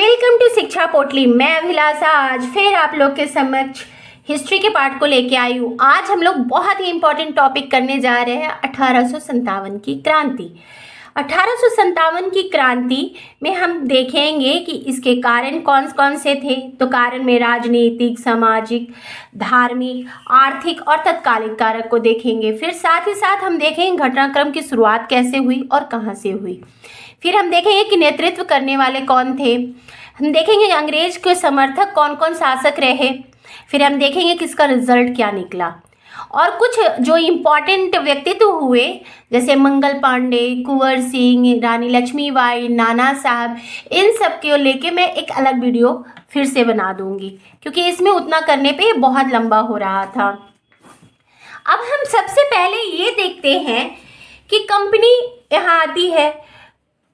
Welcome to शिक्षा पोटली। मैं अभिलाषा आज फिर आप लोग के समक्ष हिस्ट्री के पार्ट को लेके आई हूँ। आज हम लोग बहुत ही इम्पोर्टेंट टॉपिक करने जा रहे हैं 1857 की क्रांति। 1857 की क्रांति में हम देखेंगे कि इसके कारण कौन कौन से थे। तो कारण में राजनीतिक, सामाजिक, धार्मिक, आर्थिक और तत्कालिक कारक को देखेंगे। फिर साथ ही साथ हम देखेंगे घटनाक्रम की शुरुआत कैसे हुई और कहाँ से हुई। फिर हम देखेंगे कि नेतृत्व करने वाले कौन थे। हम देखेंगे अंग्रेज के समर्थक कौन कौन शासक रहे। फिर हम देखेंगे कि इसका रिजल्ट क्या निकला और कुछ जो इम्पोर्टेंट व्यक्तित्व हुए जैसे मंगल पांडे, कुंवर सिंह, रानी लक्ष्मीबाई, नाना साहब, इन सब के लेके मैं एक अलग वीडियो फिर से बना दूंगी क्योंकि इसमें उतना करने पे बहुत लंबा हो रहा था। अब हम सबसे पहले ये देखते हैं कि कंपनी यहाँ आती है।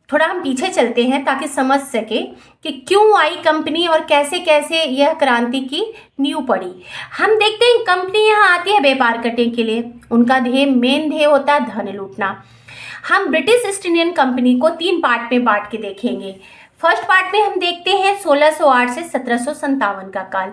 थोड़ा हम पीछे चलते हैं ताकि समझ सके कि क्यों आई कंपनी और कैसे कैसे यह क्रांति की नींव पड़ी। हम देखते हैं कंपनी यहाँ आती है व्यापार करने के लिए। उनका मेन ध्येय होता है धन लूटना। हम ब्रिटिश ईस्ट इंडियन कंपनी को 3 पार्ट में बांट के देखेंगे। फर्स्ट पार्ट में हम देखते हैं 1608 से 1757 का काल।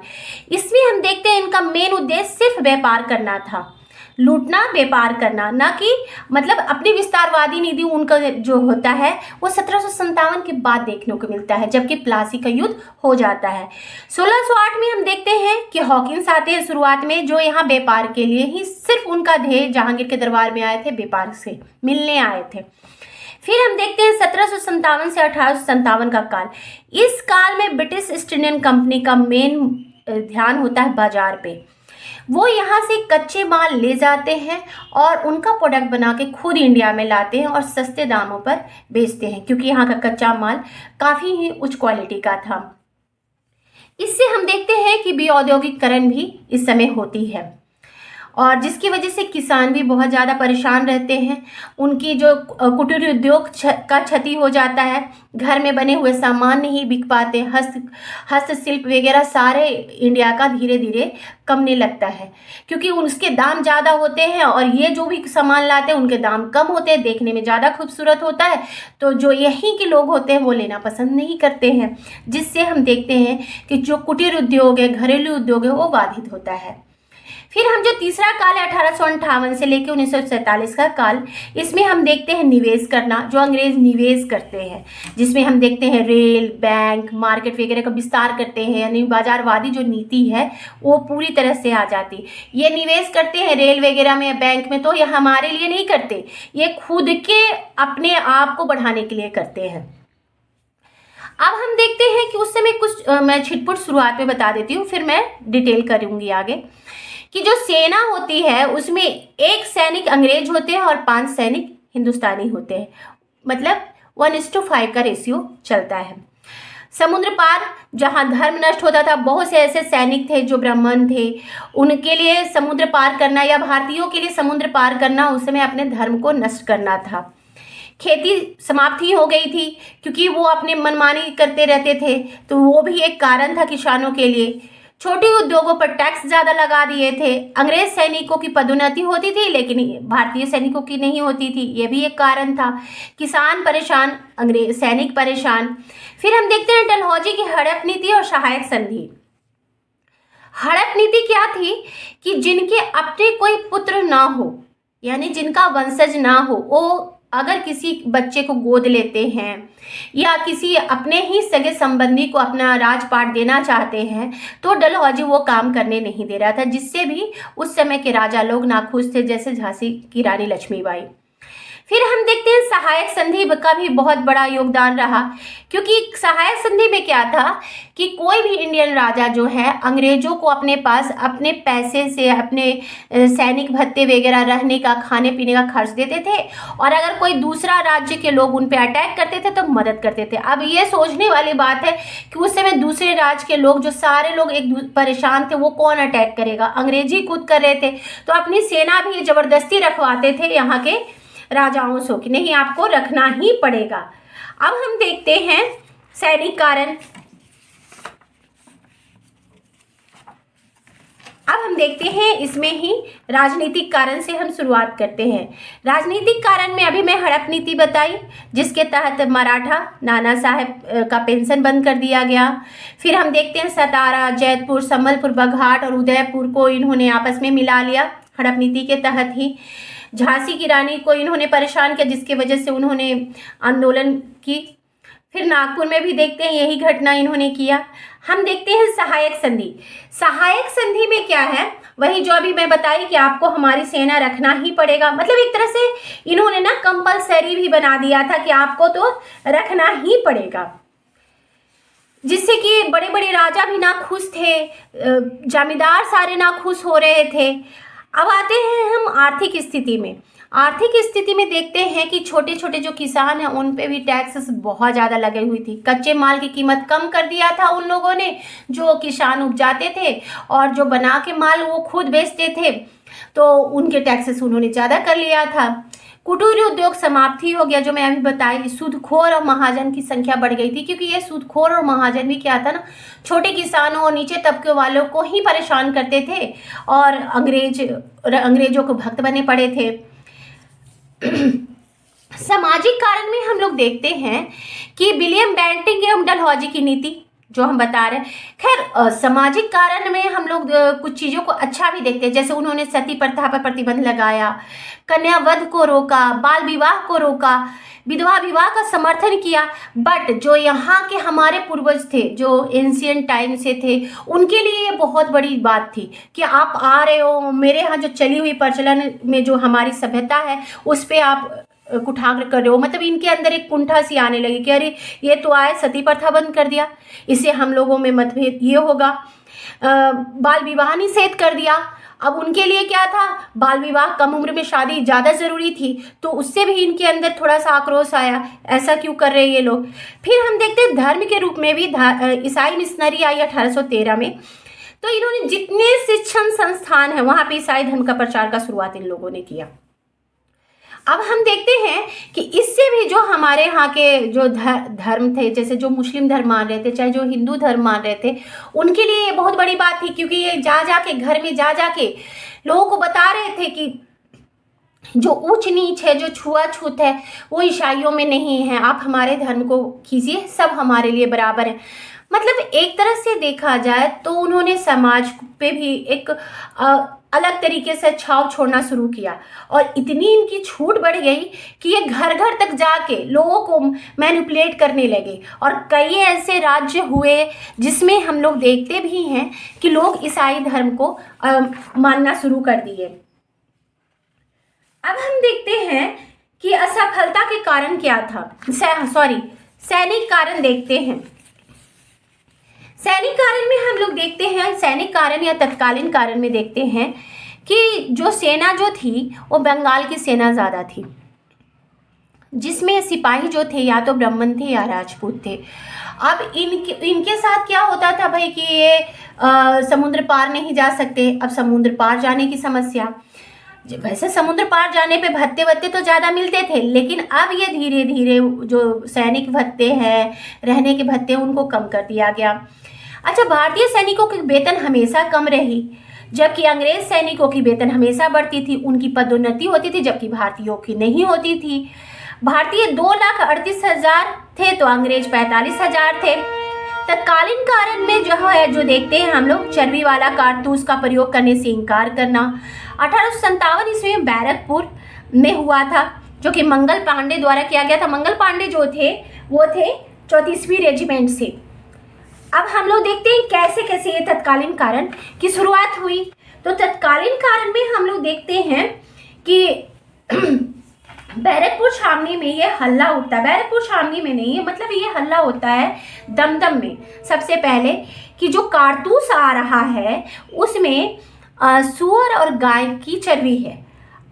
इसमें हम देखते हैं इनका मेन उद्देश्य सिर्फ व्यापार करना था, लूटना, व्यापार करना, ना कि मतलब अपनी विस्तारवादी नीति उनका जो होता है वो 1757 के बाद देखने को मिलता है जबकि प्लासी का युद्ध हो जाता है। 1608 में हम देखते हैं कि हॉकिंस आते हैं शुरुआत में, जो यहाँ व्यापार के लिए ही सिर्फ उनका ध्येय जहांगीर के दरबार में आए थे, व्यापार से मिलने आए थे। फिर हम देखते हैं 1757 से 1857 का काल। इस काल में ब्रिटिश ईस्ट इंडियन कंपनी का मेन ध्यान होता है बाजार पे। वो यहाँ से कच्चे माल ले जाते हैं और उनका प्रोडक्ट बना के खुद इंडिया में लाते हैं और सस्ते दामों पर बेचते हैं क्योंकि यहाँ का कच्चा माल काफ़ी ही उच्च क्वालिटी का था। इससे हम देखते हैं कि औद्योगिकरण भी इस समय होती है और जिसकी वजह से किसान भी बहुत ज़्यादा परेशान रहते हैं। उनकी जो कुटीर उद्योग का क्षति हो जाता है, घर में बने हुए सामान नहीं बिक पाते, हस्तशिल्प वगैरह सारे इंडिया का धीरे धीरे कमने लगता है क्योंकि उसके दाम ज़्यादा होते हैं और ये जो भी सामान लाते हैं उनके दाम कम होते हैं, देखने में ज़्यादा खूबसूरत होता है, तो जो यहीं के लोग होते हैं वो लेना पसंद नहीं करते हैं, जिससे हम देखते हैं कि जो कुटीर उद्योग है, घरेलू उद्योग है, वो बाधित होता है। फिर हम जो तीसरा काल है 1858 से लेकर 1947 का काल, इसमें हम देखते हैं निवेश करना, जो अंग्रेज निवेश करते हैं, जिसमें हम देखते हैं रेल, बैंक, मार्केट वगैरह का विस्तार करते हैं, यानी बाजारवादी जो नीति है वो पूरी तरह से आ जाती। ये निवेश करते हैं रेल वगैरह में, बैंक में, तो ये हमारे लिए नहीं करते, ये खुद के अपने आप को बढ़ाने के लिए करते हैं। अब हम देखते हैं कि उस समय कुछ मैं छिटपुट शुरुआत में बता देती हूँ, फिर मैं डिटेल करूँगी आगे कि जो सेना होती है उसमें 1 सैनिक अंग्रेज होते हैं और 5 सैनिक हिंदुस्तानी होते हैं, मतलब 1:5 का रेशियो चलता है। समुद्र पार जहां धर्म नष्ट होता था, बहुत से ऐसे सैनिक थे जो ब्राह्मण थे, उनके लिए समुद्र पार करना या भारतीयों के लिए समुद्र पार करना उस समय अपने धर्म को नष्ट करना था। खेती समाप्ति हो गई थी क्योंकि वो अपने मनमानी करते रहते थे, तो वो भी एक कारण था किसानों के लिए। छोटे उद्योगों पर टैक्स ज़्यादा लगा दिए थे। अंग्रेज सैनिकों की पदोन्नति होती थी लेकिन भारतीय सैनिकों की नहीं होती थी, ये भी एक कारण था। किसान परेशान, अंग्रेज सैनिक परेशान। फिर हम देखते हैं डलहौजी की हड़प नीति और सहायक संधि। हड़प नीति क्या थी कि जिनके अपने कोई पुत्र ना हो, यानी जिनका वंशज ना हो, वो अगर किसी बच्चे को गोद लेते हैं या किसी अपने ही सगे संबंधी को अपना राजपाट देना चाहते हैं तो डलहौजी वो काम करने नहीं दे रहा था, जिससे भी उस समय के राजा लोग नाखुश थे, जैसे झांसी की रानी लक्ष्मीबाई। फिर हम देखते हैं सहायक संधि का भी बहुत बड़ा योगदान रहा क्योंकि सहायक संधि में क्या था कि कोई भी इंडियन राजा जो है अंग्रेजों को अपने पास अपने पैसे से अपने सैनिक भत्ते वगैरह, रहने का, खाने पीने का खर्च देते थे और अगर कोई दूसरा राज्य के लोग उन पे अटैक करते थे तो मदद करते थे। अब ये सोचने वाली बात है कि उस समय दूसरे राज्य के लोग, जो सारे लोग एक परेशान थे, वो कौन अटैक करेगा, अंग्रेजी खुद कर रहे थे, तो अपनी सेना भी जबरदस्ती रखवाते थे यहाँ के राजाओं से कि नहीं आपको रखना ही पड़ेगा। अब हम देखते हैं सैनिक कारण। अब हम देखते हैं इसमें ही राजनीतिक कारण से हम शुरुआत करते हैं। राजनीतिक कारण में अभी मैं हड़प नीति बताई, जिसके तहत मराठा नाना साहेब का पेंशन बंद कर दिया गया। फिर हम देखते हैं सतारा, जैतपुर, संबलपुर, बघाट और उदयपुर को इन्होंने आपस में मिला लिया हड़प नीति के तहत ही। झांसी की रानी को इन्होंने परेशान किया, जिसकी वजह से उन्होंने आंदोलन की। फिर नागपुर में भी देखते हैं यही घटना इन्होंने किया। हम देखते हैं सहायक संधि। सहायक संधि में क्या है, वही जो अभी मैं बताई कि आपको हमारी सेना रखना ही पड़ेगा, मतलब एक तरह से इन्होंने ना कंपलसरी भी बना दिया था कि आपको तो रखना ही पड़ेगा, जिससे कि बड़े बड़े राजा भी ना खुश थे, जमींदार सारे ना खुश हो रहे थे। अब आते हैं हम आर्थिक स्थिति में। आर्थिक स्थिति में देखते हैं कि छोटे छोटे जो किसान हैं उन पे भी टैक्सेस बहुत ज़्यादा लगे हुई थी। कच्चे माल की कीमत कम कर दिया था उन लोगों ने जो किसान उपजाते थे, और जो बना के माल वो खुद बेचते थे, तो उनके टैक्सेस उन्होंने ज़्यादा कर लिया था। कुटीर उद्योग समाप्ति हो गया, जो मैं अभी बताई। सूदखोर और महाजन की संख्या बढ़ गई थी, क्योंकि ये सूदखोर और महाजन भी क्या था ना, छोटे किसानों और नीचे तबके वालों को ही परेशान करते थे और अंग्रेजों को भक्त बने पड़े थे। सामाजिक कारण में हम लोग देखते हैं कि विलियम बेंटिंग एवं डलहौजी की नीति जो हम बता रहे हैं। खैर सामाजिक कारण में हम लोग कुछ चीज़ों को अच्छा भी देखते हैं, जैसे उन्होंने सती प्रथा पर प्रतिबंध लगाया, कन्यावध को रोका, बाल विवाह को रोका, विधवा विवाह का समर्थन किया। बट जो यहाँ के हमारे पूर्वज थे, जो एंशियंट टाइम से थे, उनके लिए ये बहुत बड़ी बात थी कि आप आ रहे हो, मेरे यहाँ जो चली हुई प्रचलन में जो हमारी सभ्यता है उस पर आप कुठाग्र कर रहे हो। मतलब इनके अंदर एक कुंठा सी आने लगी कि अरे ये तो आए सती प्रथा बंद कर दिया, इससे हम लोगों में मतभेद ये होगा। बाल विवाह निषेध कर दिया। अब उनके लिए क्या था, बाल विवाह, कम उम्र में शादी ज़्यादा ज़रूरी थी, तो उससे भी इनके अंदर थोड़ा सा आक्रोश आया, ऐसा क्यों कर रहे हैं ये लोग। फिर हम देखते हैं धर्म के रूप में भी ईसाई मिशनरी आई 1813 में। तो इन्होंने जितने शिक्षण संस्थान हैं वहाँ पे ईसाई धर्म का प्रचार का शुरुआत इन लोगों ने किया। अब हम देखते हैं कि इससे भी जो हमारे यहाँ के जो धर्म थे, जैसे जो मुस्लिम धर्म मान रहे थे, चाहे जो हिंदू धर्म मान रहे थे, उनके लिए ये बहुत बड़ी बात थी, क्योंकि ये जा के घर में जा के लोगों को बता रहे थे कि जो ऊंच नीच है, जो छुआछूत है, वो ईसाइयों में नहीं है, आप हमारे धर्म को कीजिए, सब हमारे लिए बराबर है। मतलब एक तरह से देखा जाए तो उन्होंने समाज पे भी एक अलग तरीके से छाव छोड़ना शुरू किया, और इतनी इनकी छूट बढ़ गई कि ये घर घर तक जाके लोगों को मैनिपुलेट करने लगे। और कई ऐसे राज्य हुए जिसमें हम लोग देखते भी हैं कि लोग ईसाई धर्म को मानना शुरू कर दिए। अब हम देखते हैं कि असफलता के कारण क्या था। सैनिक कारण देखते हैं। सैनिक कारण में हम लोग देखते हैं, सैनिक कारण या तत्कालीन कारण में देखते हैं कि जो सेना जो थी वो बंगाल की सेना ज़्यादा थी, जिसमें सिपाही जो थे या तो ब्राह्मण थे या राजपूत थे। अब इनके साथ क्या होता था भाई कि ये समुद्र पार नहीं जा सकते। अब समुद्र पार जाने की समस्या, वैसे समुद्र पार जाने पे भत्ते वत्ते तो ज़्यादा मिलते थे, लेकिन अब ये धीरे धीरे जो सैनिक भत्ते हैं, रहने के भत्ते, उनको कम कर दिया गया। अच्छा, भारतीय सैनिकों की वेतन हमेशा कम रही, जबकि अंग्रेज सैनिकों की वेतन हमेशा बढ़ती थी। उनकी पदोन्नति होती थी, जबकि भारतीयों की नहीं होती थी। भारतीय 2,38,000 थे तो अंग्रेज 45,000 थे। तत्कालीन कारण में जो देखते हैं हम लोग, चर्बी वाला कारतूस का प्रयोग करने से इनकार करना। 1857 ईस्वी में बैरकपुर में हुआ था, जो कि मंगल पांडे द्वारा किया गया था। मंगल पांडे जो थे वो थे 34वीं रेजिमेंट से। अब हम लोग देखते हैं कैसे कैसे ये तत्कालीन कारण की शुरुआत हुई। तो तत्कालीन कारण में हम लोग देखते हैं कि बैरकपुर छावनी में ये हल्ला उठता है। बैरकपुर छावनी में नहीं है, मतलब ये हल्ला होता है दमदम में। सबसे पहले कि जो कारतूस आ रहा है उसमें सूअर और गाय की चर्बी है।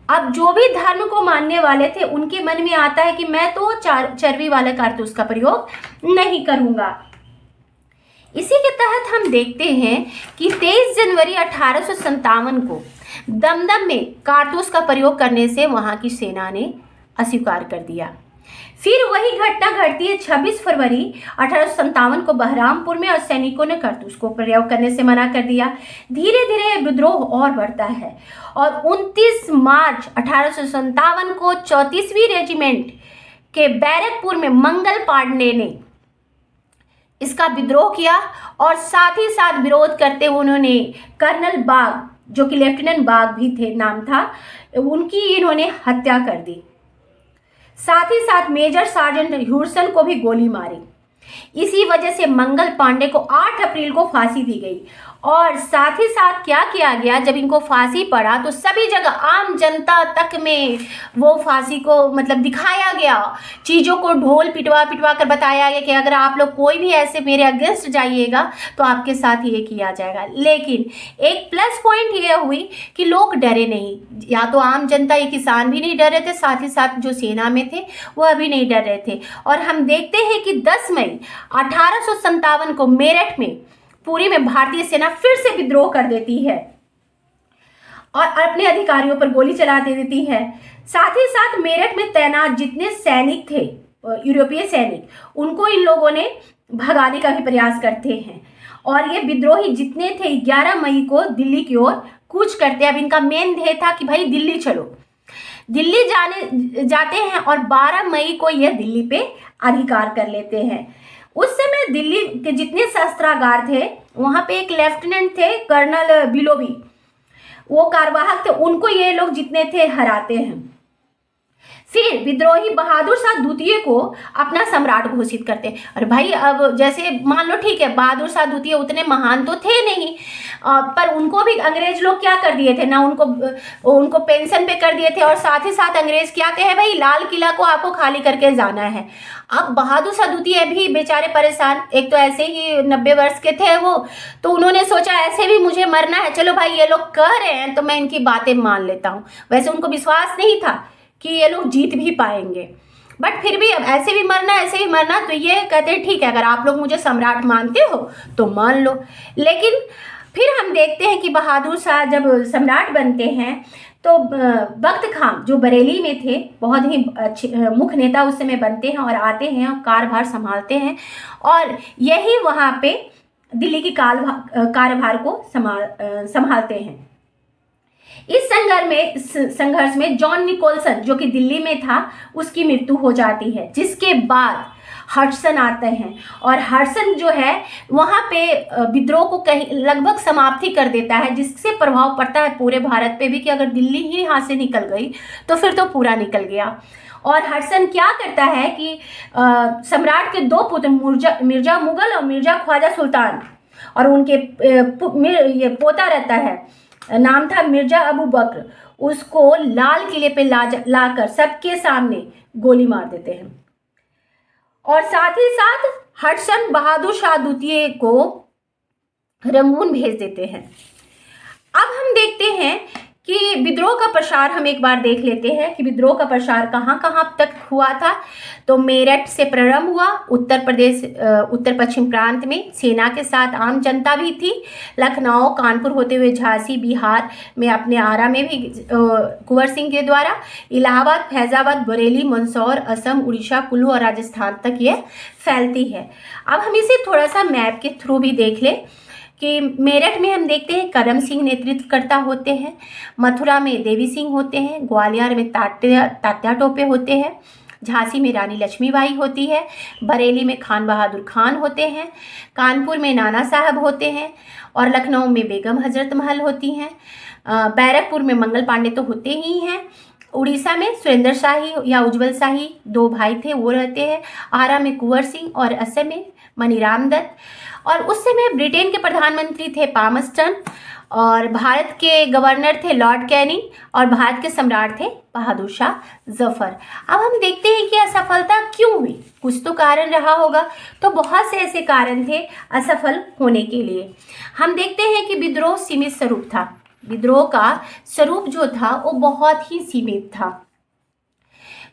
अब जो भी धर्म को मानने वाले थे उनके मन में आता है कि मैं तो चर्बी वाले कारतूस का प्रयोग नहीं करूँगा। इसी के तहत हम देखते हैं कि 23 जनवरी 1857 को दमदम में कारतूस का प्रयोग करने से वहाँ की सेना ने अस्वीकार कर दिया। फिर वही घटना घटती है 26 फरवरी 1857 को बहरामपुर में, और सैनिकों ने कारतूस को प्रयोग करने से मना कर दिया। धीरे धीरे विद्रोह और बढ़ता है और 29 मार्च 1857 को 34वीं रेजिमेंट के बैरकपुर में मंगल पांडे ने इसका विद्रोह किया और साथ ही साथ विरोध करते हुए उन्होंने कर्नल बाग, जो कि लेफ्टिनेंट बाग भी थे नाम था, उनकी इन्होंने हत्या कर दी। साथ ही साथ मेजर सार्जेंट ह्यूरसन को भी गोली मारी। इसी वजह से मंगल पांडे को 8 अप्रैल को फांसी दी गई। और साथ ही साथ क्या किया गया, जब इनको फांसी पड़ा तो सभी जगह आम जनता तक में वो फांसी को मतलब दिखाया गया, चीज़ों को ढोल पिटवा पिटवा कर बताया गया कि अगर आप लोग कोई भी ऐसे मेरे अगेंस्ट जाइएगा तो आपके साथ ये किया जाएगा। लेकिन एक प्लस पॉइंट ये हुई कि लोग डरे नहीं, या तो आम जनता, ये किसान भी नहीं डर रहे थे, साथ ही साथ जो सेना में थे वह भी नहीं डर रहे थे। और हम देखते हैं कि 10 मई 1857 को मेरठ में पुरी में भारतीय सेना फिर से विद्रोह कर देती है और अपने अधिकारियों पर गोली चला देती है। साथ ही साथ मेरठ में तैनात जितने सैनिक थे, यूरोपीय सैनिक, उनको इन लोगों ने भगाने का भी प्रयास करते हैं। और ये विद्रोही जितने थे 11 मई को दिल्ली की ओर कूच करते हैं। अब इनका मेन ध्येय था कि भाई दिल्ली चलो, दिल्ली जाते हैं और 12 मई को ये दिल्ली पे अधिकार कर लेते हैं। उस समय दिल्ली के जितने शस्त्रागार थे वहाँ पे एक लेफ्टिनेंट थे कर्नल बिलोबी, वो कार्यवाहक थे, उनको ये लोग जितने थे हराते हैं। फिर विद्रोही बहादुर शाह द्वितीय को अपना सम्राट घोषित करते हैं। और भाई अब जैसे मान लो ठीक है, बहादुर शाह द्वितीय उतने महान तो थे नहीं, पर उनको भी अंग्रेज लोग क्या कर दिए थे ना, उनको पेंशन पे कर दिए थे। और साथ ही साथ अंग्रेज क्या कहे, भाई लाल किला को आपको खाली करके जाना है। अब बहादुर शाह द्वितीय भी बेचारे परेशान, एक तो ऐसे ही 90 वर्ष के थे वो, तो उन्होंने सोचा ऐसे भी मुझे मरना है, चलो भाई ये लोग कह रहे हैं तो मैं इनकी बातें मान लेता हूँ। वैसे उनको विश्वास नहीं था कि ये लोग जीत भी पाएंगे, बट फिर भी अब ऐसे भी मरना, तो ये कहते हैं ठीक है, अगर आप लोग मुझे सम्राट मानते हो तो मान लो। लेकिन फिर हम देखते हैं कि बहादुर शाह जब सम्राट बनते हैं तो बख्त खां जो बरेली में थे, बहुत ही अच्छे मुख्य नेता उस समय बनते हैं और आते हैं और कार्यभार संभालते हैं, और यही वहाँ पे दिल्ली की कार्यभार को संभालते हैं। इस संघर्ष में जॉन निकोलसन जो कि दिल्ली में था, उसकी मृत्यु हो जाती है, जिसके बाद हडसन आते हैं। और हडसन जो है वहाँ पे विद्रोह को कहीं लगभग समाप्ति कर देता है, जिससे प्रभाव पड़ता है पूरे भारत पे भी कि अगर दिल्ली ही हाथ से निकल गई तो फिर तो पूरा निकल गया। और हडसन क्या करता है कि सम्राट के 2 पुत्र मिर्जा मुगल और मिर्जा ख्वाजा सुल्तान, और उनके ये पोता रहता है, नाम था मिर्जा अबू बकर, उसको लाल किले पे लाकर सबके सामने गोली मार देते हैं। और साथ ही साथ हडसन बहादुर शाह द्वितीय को रंगून भेज देते हैं। अब हम देखते हैं कि विद्रोह का प्रसार हम एक बार देख लेते हैं कि विद्रोह का प्रसार कहाँ कहाँ तक हुआ था। तो मेरठ से प्रारंभ हुआ, उत्तर प्रदेश उत्तर पश्चिम प्रांत में सेना के साथ आम जनता भी थी, लखनऊ कानपुर होते हुए झांसी बिहार में, अपने आरा में भी कुंवर सिंह के द्वारा, इलाहाबाद फैजाबाद बरेली मंदसौर असम उड़ीसा कुल्लू और राजस्थान तक ये फैलती है। अब हम इसे थोड़ा सा मैप के थ्रू भी देख लें कि मेरठ में हम देखते हैं करम सिंह नेतृत्वकर्ता होते हैं, मथुरा में देवी सिंह होते हैं, ग्वालियर में तात्या टोपे होते हैं, झांसी में रानी लक्ष्मीबाई होती है, बरेली में खान बहादुर खान होते हैं, कानपुर में नाना साहब होते हैं, और लखनऊ में बेगम हजरत महल होती हैं, बैरकपुर में मंगल पांडे तो होते ही हैं, उड़ीसा में सुरेंद्र शाही या उज्जवल शाही 2 भाई थे वो रहते हैं, आरा में कुंवर सिंह और असम में मनीराम दत्त। और उस समय ब्रिटेन के प्रधानमंत्री थे पामस्टन, और भारत के गवर्नर थे लॉर्ड कैनिंग, और भारत के सम्राट थे बहादुर शाह जफर। अब हम देखते हैं कि असफलता क्यों हुई, कुछ तो कारण रहा होगा। तो बहुत से ऐसे कारण थे असफल होने के लिए। हम देखते हैं कि विद्रोह सीमित स्वरूप था, विद्रोह का स्वरूप जो था वो बहुत ही सीमित था।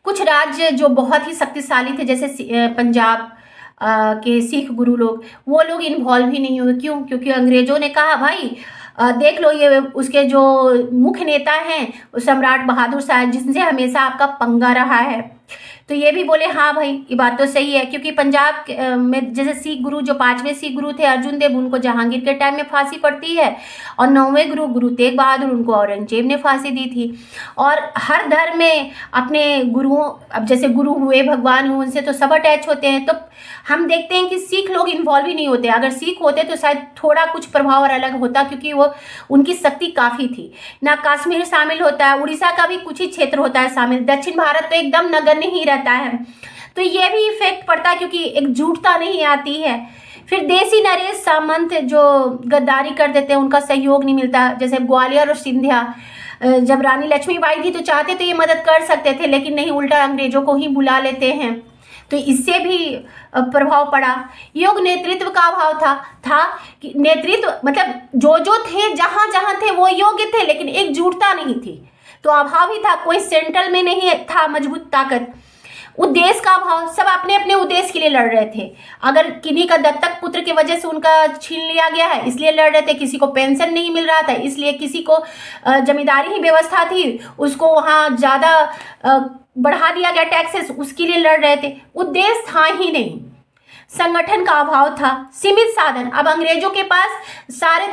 कुछ राज्य जो बहुत ही शक्तिशाली थे, जैसे पंजाब के सिख गुरु लोग, वो लोग इन्वॉल्व ही नहीं हुए। क्यों? क्योंकि अंग्रेजों ने कहा भाई देख लो, ये उसके जो मुख्य नेता हैं सम्राट बहादुर शाह, जिनसे हमेशा आपका पंगा रहा है, तो ये भी बोले हाँ भाई ये बात तो सही है, क्योंकि पंजाब में जैसे सिख गुरु जो 5वें सिख गुरु थे अर्जुन देव, उनको जहांगीर के टाइम में फांसी पड़ती है, और 9वें गुरु गुरु तेग बहादुर, उनको औरंगजेब ने फांसी दी थी। और हर धर्म में अपने गुरुओं, अब जैसे गुरु हुए, भगवान हुए, उनसे तो सब अटैच होते हैं। तो हम देखते हैं कि सिख लोग इन्वॉल्व ही नहीं होते, अगर सिख होते तो शायद थोड़ा कुछ प्रभाव और अलग होता, क्योंकि वो उनकी शक्ति काफ़ी थी ना। कश्मीर शामिल होता है, उड़ीसा का भी कुछ ही क्षेत्र होता है शामिल, दक्षिण भारत तो एकदम नगण्य ही रहता है। तो ये भी इफेक्ट पड़ता है, क्योंकि एकजुटता नहीं आती है। फिर देसी नरेश सामंत जो गद्दारी कर देते हैं, उनका सहयोग नहीं मिलता। जैसे ग्वालियर और सिंधिया, जब रानी लक्ष्मीबाई थी तो चाहते तो ये मदद कर सकते थे, लेकिन नहीं, उल्टा अंग्रेजों को ही बुला लेते हैं, तो इससे भी प्रभाव पड़ा। योग नेतृत्व का अभाव था कि नेतृत्व मतलब जो थे, जहाँ जहाँ थे वो योग्य थे, लेकिन एकजुटता नहीं थी, तो अभाव ही था। कोई सेंट्रल में नहीं था मजबूत ताकत। उद्देश्य का अभाव, सब अपने अपने उद्देश्य के लिए लड़ रहे थे। अगर किन्हीं का दत्तक पुत्र की वजह से उनका छीन लिया गया है इसलिए लड़ रहे थे, किसी को पेंशन नहीं मिल रहा था इसलिए, किसी को जमींदारी ही व्यवस्था थी उसको वहाँ ज़्यादा बढ़ा दिया गया टैक्सेस, उसके लिए लड़ रहे थे। उद्देश्य था ही नहीं। संगठन का अभाव था, सीमित साधन। अब अंग्रेजों के पास सारे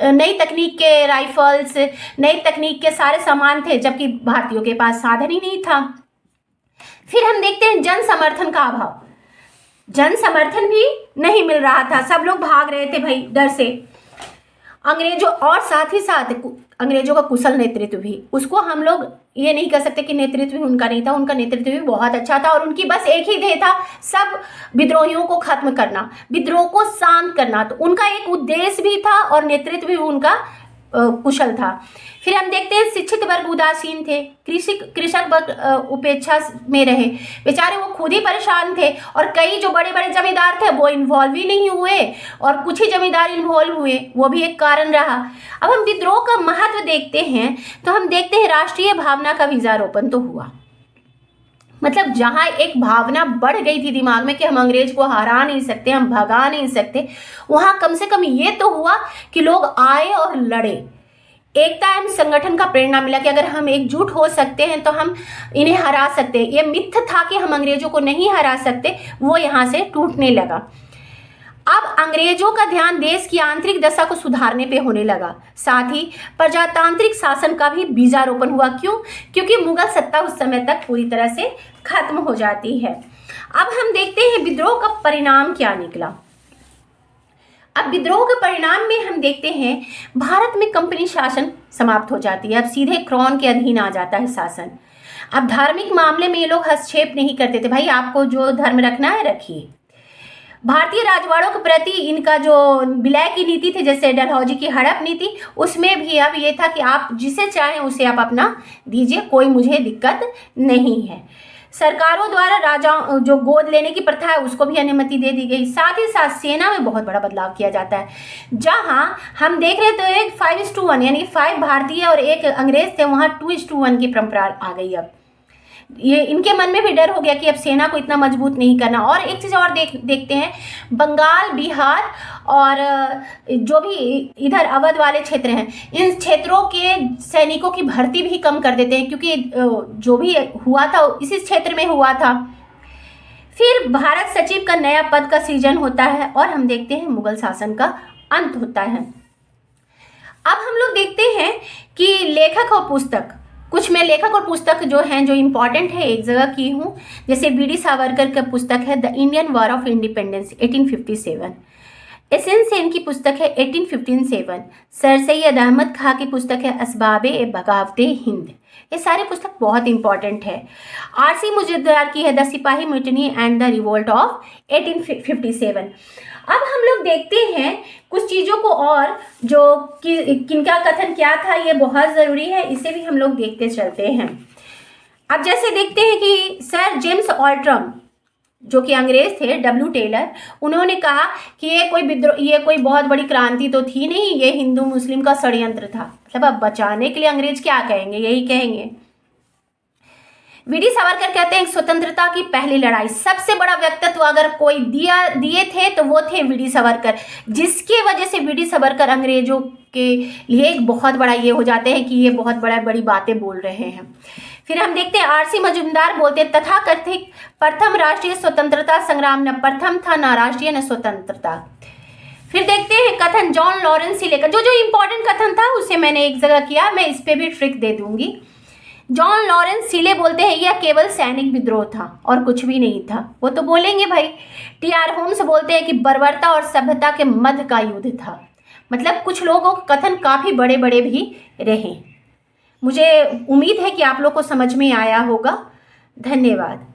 नई तकनीक के राइफल्स, नई तकनीक के सारे सामान थे, जबकि भारतीयों के पास साधन ही नहीं था। फिर हम देखते हैं जन समर्थन का अभाव। जन समर्थन भी नहीं मिल रहा था, सब लोग भाग रहे थे भाई डर से अंग्रेजों, और साथ ही साथ अंग्रेजों का कुशल नेतृत्व भी, उसको हम लोग ये नहीं कह सकते कि नेतृत्व भी उनका नहीं था, उनका नेतृत्व भी बहुत अच्छा था। और उनकी बस एक ही ध्येय था, सब विद्रोहियों को खत्म करना, विद्रोह को शांत करना। तो उनका एक उद्देश्य भी था और नेतृत्व भी उनका कुशल था। फिर हम देखते हैं शिक्षित वर्ग उदासीन थे, कृषक वर्ग उपेक्षा में रहे, बेचारे वो खुद ही परेशान थे। और कई जो बड़े बड़े जमींदार थे वो इन्वॉल्व ही नहीं हुए, और कुछ ही जमींदार इन्वॉल्व हुए, वो भी एक कारण रहा। अब हम विद्रोह का महत्व देखते हैं तो हम देखते हैं राष्ट्रीय भावना का बीजारोपण तो हुआ। मतलब जहाँ एक भावना बढ़ गई थी दिमाग में कि हम अंग्रेज को हरा नहीं सकते, हम भगा नहीं सकते, वहाँ कम से कम ये तो हुआ कि लोग आए और लड़े। एकता एवं संगठन का प्रेरणा मिला कि अगर हम एकजुट हो सकते हैं तो हम इन्हें हरा सकते हैं। ये मिथ था कि हम अंग्रेजों को नहीं हरा सकते, वो यहाँ से टूटने लगा। अब अंग्रेजों का ध्यान देश की आंतरिक दशा को सुधारने पे होने लगा, साथ ही प्रजातांत्रिक शासन का भी बीजारोपण हुआ। क्यों? क्योंकि मुगल सत्ता उस समय तक पूरी तरह से खत्म हो जाती है। अब हम देखते हैं विद्रोह का परिणाम क्या निकला। अब विद्रोह के परिणाम में हम देखते हैं भारत में कंपनी शासन समाप्त हो जाती है, अब सीधे क्राउन के अधीन आ जाता है शासन। अब धार्मिक मामले में ये लोग हस्तक्षेप नहीं करते थे, भाई आपको जो धर्म रखना है रखिए। भारतीय राजवाड़ों के प्रति इनका जो विलय की नीति थी, जैसे डलहौजी की हड़प नीति, उसमें भी अब ये था कि आप जिसे चाहें उसे आप अपना दीजिए, कोई मुझे दिक्कत नहीं है। सरकारों द्वारा राजाओं जो गोद लेने की प्रथा है उसको भी अनुमति दे दी गई। साथ ही साथ सेना में बहुत बड़ा बदलाव किया जाता है, जहां हम देख रहे तो एक 5:1 यानी 5 भारतीय और 1 अंग्रेज थे, वहां 2:1 की परंपरा आ गई। अब ये इनके मन में भी डर हो गया कि अब सेना को इतना मजबूत नहीं करना। और एक चीज़ और देखते हैं, बंगाल, बिहार और जो भी इधर अवध वाले क्षेत्र हैं, इन क्षेत्रों के सैनिकों की भर्ती भी कम कर देते हैं, क्योंकि जो भी हुआ था इसी क्षेत्र में हुआ था। फिर भारत सचिव का नया पद का सृजन होता है और हम देखते हैं मुगल शासन का अंत होता है। अब हम लोग देखते हैं कि लेखक और पुस्तक, कुछ मैं लेखक और पुस्तक जो हैं जो इम्पॉर्टेंट है एक जगह की हूँ। जैसे वी.डी. सावरकर का पुस्तक है the Indian war of independence 1857, एसेन Sen की पुस्तक है 1857, सर सैयद अहमद खां की पुस्तक है असबाबे बगावते हिंद। ये सारी पुस्तक बहुत इंपॉर्टेंट है। R.C. मुजद्दर की है द सिपाही mutiny and the revolt of 1857। अब हम लोग देखते हैं कुछ चीज़ों को और, जो कि किनका कथन क्या था, ये बहुत ज़रूरी है, इसे भी हम लोग देखते चलते हैं। अब जैसे देखते हैं कि सर जेम्स ऑल्ट्रम जो कि अंग्रेज थे, W. टेलर, उन्होंने कहा कि ये कोई बहुत बड़ी क्रांति तो थी नहीं, ये हिंदू मुस्लिम का षड्यंत्र था। मतलब अब बचाने के लिए अंग्रेज क्या कहेंगे, यही कहेंगे। वी.डी. सावरकर कहते हैं स्वतंत्रता की पहली लड़ाई, सबसे बड़ा व्यक्तित्व अगर कोई दिए थे तो वो थे वी.डी. सावरकर, जिसके वजह से वी.डी. सावरकर अंग्रेजों के लिए एक बहुत बड़ा ये हो जाते हैं कि ये बहुत बड़ी बातें बोल रहे हैं। फिर हम देखते हैं आरसी मजूमदार बोलते हैं तथाकथित प्रथम राष्ट्रीय स्वतंत्रता संग्राम न प्रथम था न राष्ट्रीय न स्वतंत्रता। फिर देखते हैं कथन जॉन लॉरेंस सीले का, जो इंपॉर्टेंट कथन था उसे मैंने एक जगह किया, मैं इस पे भी ट्रिक दे दूंगी। जॉन लॉरेंस सीले बोलते हैं यह केवल सैनिक विद्रोह था और कुछ भी नहीं था। वो तो बोलेंगे भाई। टी.आर. होम्स बोलते हैं कि बर्बरता और सभ्यता के मध्य का युद्ध था। मतलब कुछ लोगों के कथन काफ़ी बड़े बड़े भी रहे। मुझे उम्मीद है कि आप लोग को समझ में आया होगा। धन्यवाद।